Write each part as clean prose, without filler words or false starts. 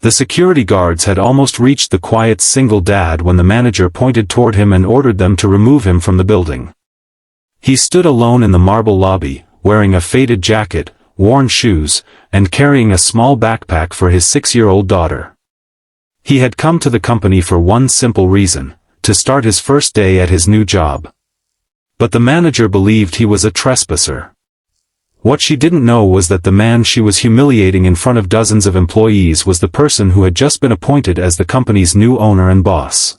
The security guards had almost reached the quiet single dad when the manager pointed toward him and ordered them to remove him from the building. He stood alone in the marble lobby, wearing a faded jacket, worn shoes, and carrying a small backpack for his 6-year-old daughter. He had come to the company for one simple reason: to start his first day at his new job. But the manager believed he was a trespasser. What she didn't know was that the man she was humiliating in front of dozens of employees was the person who had just been appointed as the company's new owner and boss.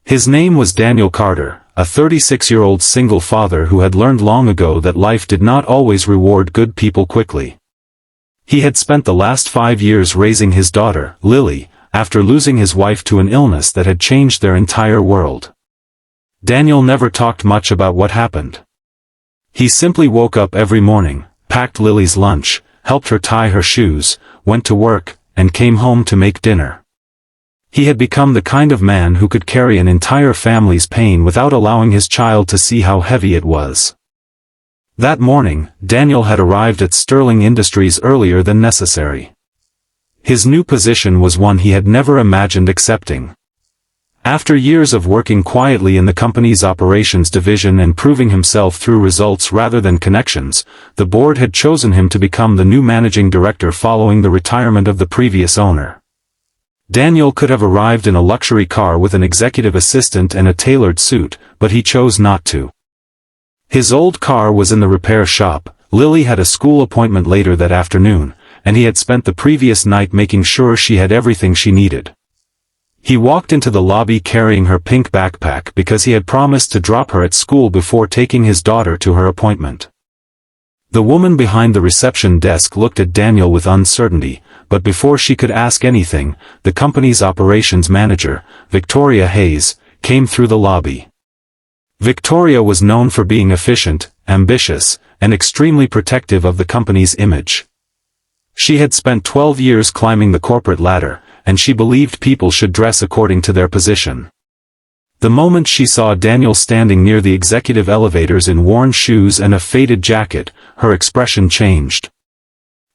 His name was Daniel Carter, a 36-year-old single father who had learned long ago that life did not always reward good people quickly. He had spent the last 5 years raising his daughter, Lily, after losing his wife to an illness that had changed their entire world. Daniel never talked much about what happened. He simply woke up every morning, packed Lily's lunch, helped her tie her shoes, went to work, and came home to make dinner. He had become the kind of man who could carry an entire family's pain without allowing his child to see how heavy it was. That morning, Daniel had arrived at Sterling Industries earlier than necessary. His new position was one he had never imagined accepting. After years of working quietly in the company's operations division and proving himself through results rather than connections, the board had chosen him to become the new managing director following the retirement of the previous owner. Daniel could have arrived in a luxury car with an executive assistant and a tailored suit, but he chose not to. His old car was in the repair shop, Lily had a school appointment later that afternoon, and he had spent the previous night making sure she had everything she needed. He walked into the lobby carrying her pink backpack because he had promised to drop her at school before taking his daughter to her appointment. The woman behind the reception desk looked at Daniel with uncertainty, but before she could ask anything, the company's operations manager, Victoria Hayes, came through the lobby. Victoria was known for being efficient, ambitious, and extremely protective of the company's image. She had spent 12 years climbing the corporate ladder, and she believed people should dress according to their position. The moment she saw Daniel standing near the executive elevators in worn shoes and a faded jacket, her expression changed.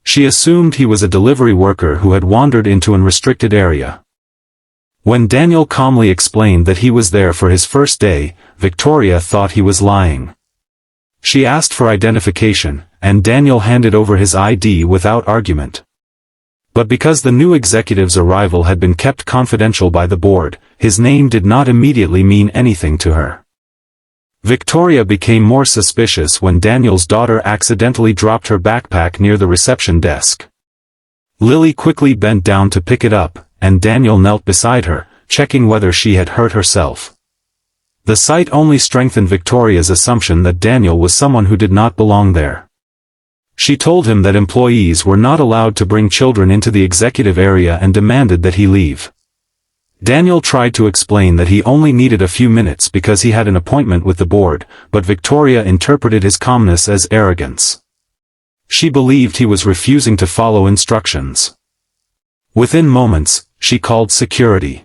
She assumed he was a delivery worker who had wandered into an restricted area. When Daniel calmly explained that he was there for his first day, Victoria thought he was lying. She asked for identification, and Daniel handed over his ID without argument. But because the new executive's arrival had been kept confidential by the board, his name did not immediately mean anything to her. Victoria became more suspicious when Daniel's daughter accidentally dropped her backpack near the reception desk. Lily quickly bent down to pick it up, and Daniel knelt beside her, checking whether she had hurt herself. The sight only strengthened Victoria's assumption that Daniel was someone who did not belong there. She told him that employees were not allowed to bring children into the executive area and demanded that he leave. Daniel tried to explain that he only needed a few minutes because he had an appointment with the board, but Victoria interpreted his calmness as arrogance. She believed he was refusing to follow instructions. Within moments, she called security.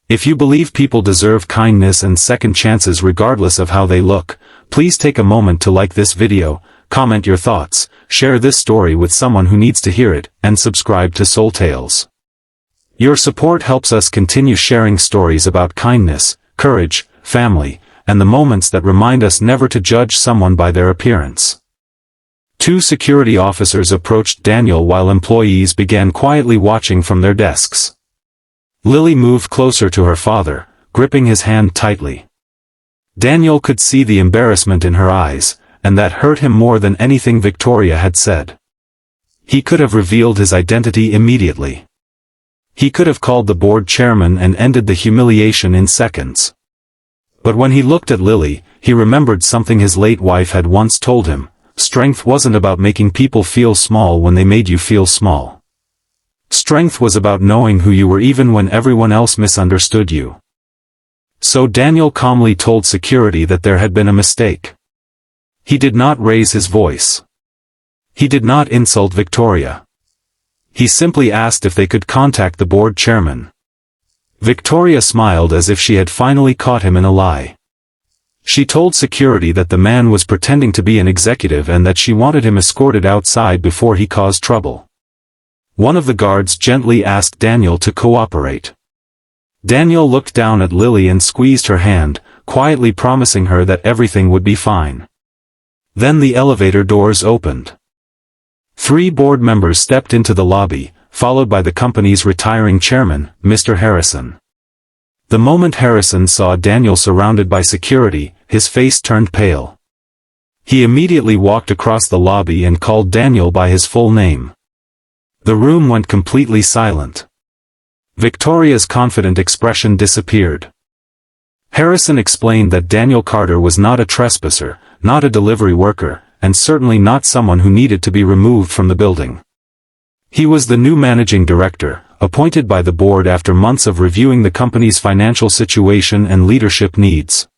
If you believe people deserve kindness and second chances regardless of how they look, please take a moment to like this video, comment your thoughts, share this story with someone who needs to hear it, and subscribe to Soultales. Your support helps us continue sharing stories about kindness, courage, family, and the moments that remind us never to judge someone by their appearance. 2 security officers approached Daniel while employees began quietly watching from their desks. Lily moved closer to her father, gripping his hand tightly. Daniel could see the embarrassment in her eyes, and that hurt him more than anything Victoria had said. He could have revealed his identity immediately. He could have called the board chairman and ended the humiliation in seconds. But when he looked at Lily, he remembered something his late wife had once told him: strength wasn't about making people feel small when they made you feel small. Strength was about knowing who you were even when everyone else misunderstood you. So Daniel calmly told security that there had been a mistake. He did not raise his voice. He did not insult Victoria. He simply asked if they could contact the board chairman. Victoria smiled as if she had finally caught him in a lie. She told security that the man was pretending to be an executive and that she wanted him escorted outside before he caused trouble. One of the guards gently asked Daniel to cooperate. Daniel looked down at Lily and squeezed her hand, quietly promising her that everything would be fine. Then the elevator doors opened. 3 board members stepped into the lobby, followed by the company's retiring chairman, Mr. Harrison. The moment Harrison saw Daniel surrounded by security, his face turned pale. He immediately walked across the lobby and called Daniel by his full name. The room went completely silent. Victoria's confident expression disappeared. Harrison explained that Daniel Carter was not a trespasser, not a delivery worker, and certainly not someone who needed to be removed from the building. He was the new managing director, appointed by the board after months of reviewing the company's financial situation and leadership needs.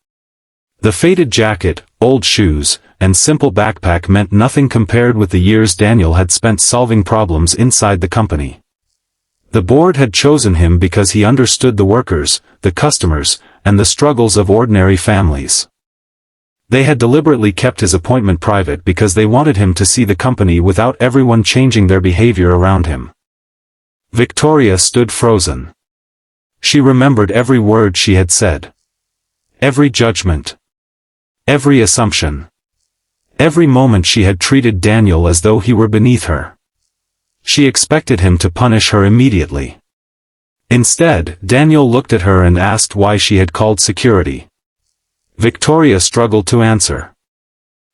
The faded jacket, old shoes, and simple backpack meant nothing compared with the years Daniel had spent solving problems inside the company. The board had chosen him because he understood the workers, the customers, and the struggles of ordinary families. They had deliberately kept his appointment private because they wanted him to see the company without everyone changing their behavior around him. Victoria stood frozen. She remembered every word she had said. Every judgment. Every assumption. Every moment she had treated Daniel as though he were beneath her. She expected him to punish her immediately. Instead, Daniel looked at her and asked why she had called security. Victoria struggled to answer.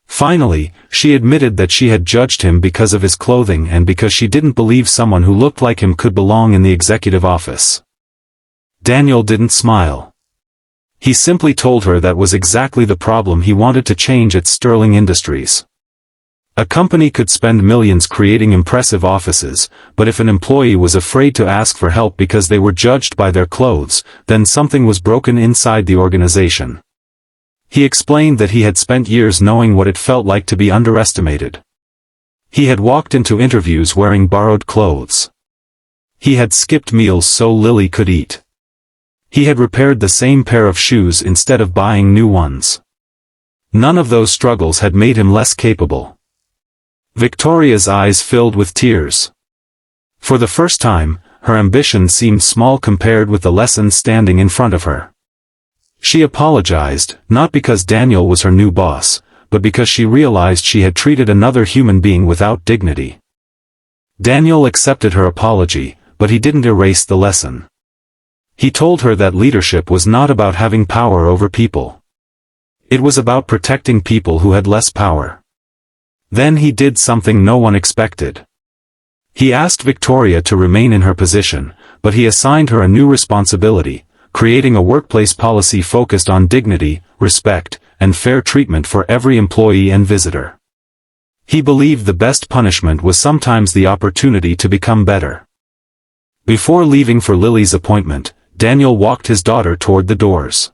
Finally, she admitted that she had judged him because of his clothing and because she didn't believe someone who looked like him could belong in the executive office. Daniel didn't smile. He simply told her that was exactly the problem he wanted to change at Sterling Industries. A company could spend millions creating impressive offices, but if an employee was afraid to ask for help because they were judged by their clothes, then something was broken inside the organization. He explained that he had spent years knowing what it felt like to be underestimated. He had walked into interviews wearing borrowed clothes. He had skipped meals so Lily could eat. He had repaired the same pair of shoes instead of buying new ones. None of those struggles had made him less capable. Victoria's eyes filled with tears. For the first time, her ambition seemed small compared with the lessons standing in front of her. She apologized, not because Daniel was her new boss, but because she realized she had treated another human being without dignity. Daniel accepted her apology, but he didn't erase the lesson. He told her that leadership was not about having power over people. It was about protecting people who had less power. Then he did something no one expected. He asked Victoria to remain in her position, but he assigned her a new responsibility, creating a workplace policy focused on dignity, respect, and fair treatment for every employee and visitor. He believed the best punishment was sometimes the opportunity to become better. Before leaving for Lily's appointment, Daniel walked his daughter toward the doors.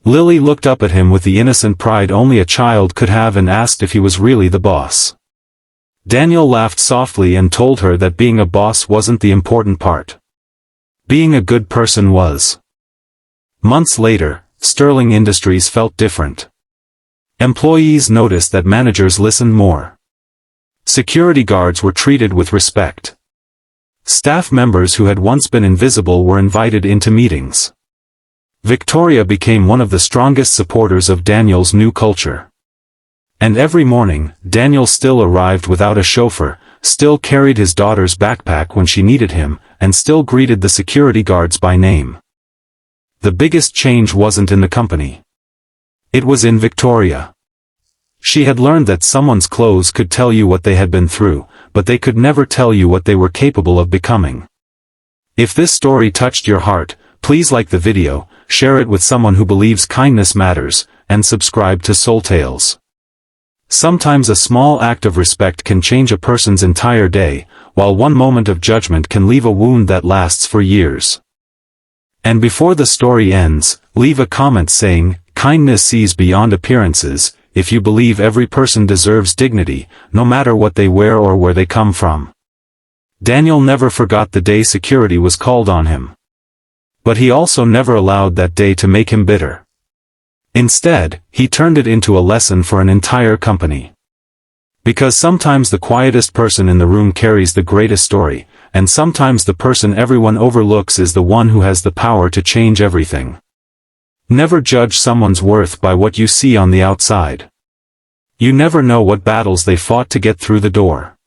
Lily looked up at him with the innocent pride only a child could have and asked if he was really the boss. Daniel laughed softly and told her that being a boss wasn't the important part. Being a good person was. Months later, Sterling Industries felt different. Employees noticed that managers listened more. Security guards were treated with respect. Staff members who had once been invisible were invited into meetings. Victoria became one of the strongest supporters of Daniel's new culture. And every morning, Daniel still arrived without a chauffeur, still carried his daughter's backpack when she needed him, and still greeted the security guards by name. The biggest change wasn't in the company. It was in Victoria. She had learned that someone's clothes could tell you what they had been through, but they could never tell you what they were capable of becoming. If this story touched your heart, please like the video, share it with someone who believes kindness matters, and subscribe to Soultales. Sometimes a small act of respect can change a person's entire day, while one moment of judgment can leave a wound that lasts for years. And before the story ends, leave a comment saying, "Kindness sees beyond appearances," if you believe every person deserves dignity, no matter what they wear or where they come from. Daniel never forgot the day security was called on him. But he also never allowed that day to make him bitter. Instead, he turned it into a lesson for an entire company. Because sometimes the quietest person in the room carries the greatest story, and sometimes the person everyone overlooks is the one who has the power to change everything. Never judge someone's worth by what you see on the outside. You never know what battles they fought to get through the door.